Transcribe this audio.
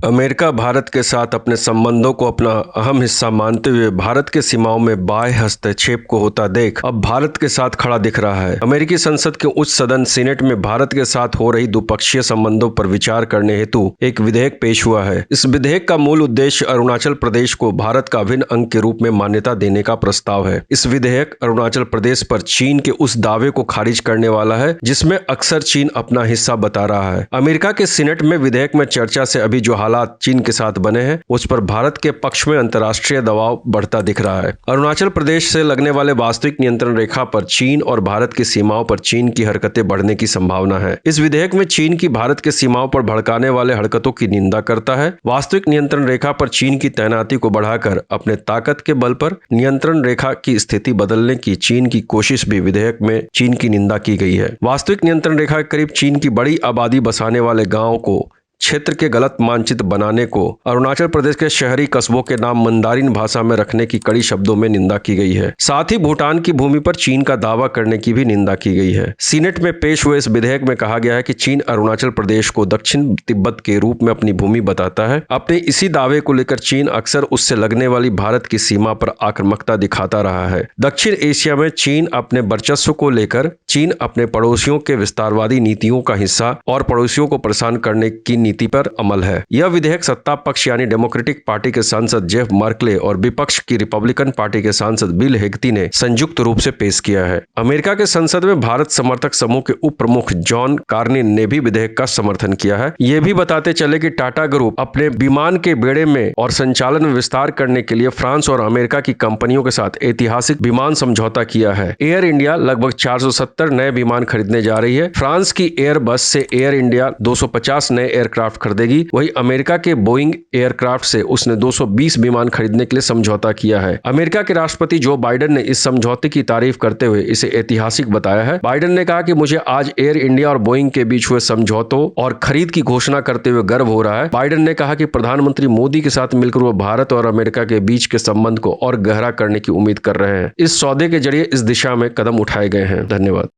America Bharat के साथ अपने संबंधों को अपना अहम हिस्सा मानते हुए भारत के सीमाओं में बाह्य हस्तक्षेप को होता देख अब भारत के साथ खड़ा दिख रहा है। अमेरिकी संसद के उच्च सदन सीनेट में भारत के साथ हो रही द्विपक्षीय संबंधों पर विचार करने हेतु एक विधेयक पेश हुआ है। इस विधेयक का मूल उद्देश्य अरुणाचल प्रदेश को भारत का अभिन्न अंग के रूप में मान्यता देने का प्रस्ताव है। इस विधेयक अरुणाचल प्रदेश पर चीन के उस दावे को खारिज करने वाला है जिसमें अक्सर चीन अपना हिस्सा बता रहा है। अमेरिका के सीनेट में विधेयक में चर्चा से अभी जो हालात चीन के साथ बने हैं उस पर भारत के पक्ष में अंतर्राष्ट्रीय दबाव बढ़ता दिख रहा है। अरुणाचल प्रदेश से लगने वाले वास्तविक नियंत्रण रेखा पर चीन और भारत की सीमाओं पर चीन की हरकतें बढ़ने की संभावना है। इस विधेयक में चीन की भारत के सीमाओं पर भड़काने वाले हरकतों की निंदा करता है। वास्तविक नियंत्रण रेखा पर चीन की तैनाती को बढ़ाकर अपने ताकत के बल पर नियंत्रण रेखा की स्थिति बदलने की चीन की कोशिश भी विधेयक में चीन की निंदा की गई है। वास्तविक नियंत्रण रेखा के करीब चीन की बड़ी आबादी बसाने वाले गांवों को क्षेत्र के गलत मानचित्र बनाने को अरुणाचल प्रदेश के शहरी कस्बों के नाम मंदारिन भाषा में रखने की कड़ी शब्दों में निंदा की गई है। साथ ही भूटान की भूमि पर चीन का दावा करने की भी निंदा की गई है। सीनेट में पेश हुए इस विधेयक में कहा गया है कि चीन अरुणाचल प्रदेश को दक्षिण तिब्बत के रूप में अपनी भूमि बताता है। अपने इसी दावे को लेकर चीन अक्सर उससे लगने वाली भारत की सीमा पर आक्रामकता दिखाता रहा है। दक्षिण एशिया में चीन अपने वर्चस्व को लेकर चीन अपने पड़ोसियों के विस्तारवादी नीतियों का हिस्सा और पड़ोसियों को परेशान करने की नीति पर अमल है। यह विधेयक सत्ता पक्ष यानी डेमोक्रेटिक पार्टी के सांसद जेफ मर्कले और विपक्ष की रिपब्लिकन पार्टी के सांसद बिल हेगती ने संयुक्त रूप से पेश किया है। अमेरिका के संसद में भारत समर्थक समूह के उप प्रमुख जॉन कार्निन ने भी विधेयक का समर्थन किया है। ये भी बताते चले कि टाटा ग्रुप अपने विमान के बेड़े में और संचालन में विस्तार करने के लिए फ्रांस और अमेरिका की कंपनियों के साथ ऐतिहासिक विमान समझौता किया है। एयर इंडिया लगभग 470 नए विमान खरीदने जा रही है। फ्रांस की एयरबस से एयर इंडिया 250 नए एयरक्राफ्ट खरीदेगी। वही अमेरिका के बोइंग एयरक्राफ्ट से उसने 220 विमान खरीदने के लिए समझौता किया है। अमेरिका के राष्ट्रपति जो बाइडेन ने इस समझौते की तारीफ करते हुए इसे ऐतिहासिक बताया है। बाइडेन ने कहा कि मुझे आज एयर इंडिया और बोइंग के बीच हुए समझौतों और खरीद की घोषणा करते हुए गर्व हो रहा है। बाइडेन ने कहा कि प्रधानमंत्री मोदी के साथ मिलकर वो भारत और अमेरिका के बीच के संबंध को और गहरा करने की उम्मीद कर रहे हैं। इस सौदे के जरिए इस दिशा में कदम उठाए गए हैं। धन्यवाद।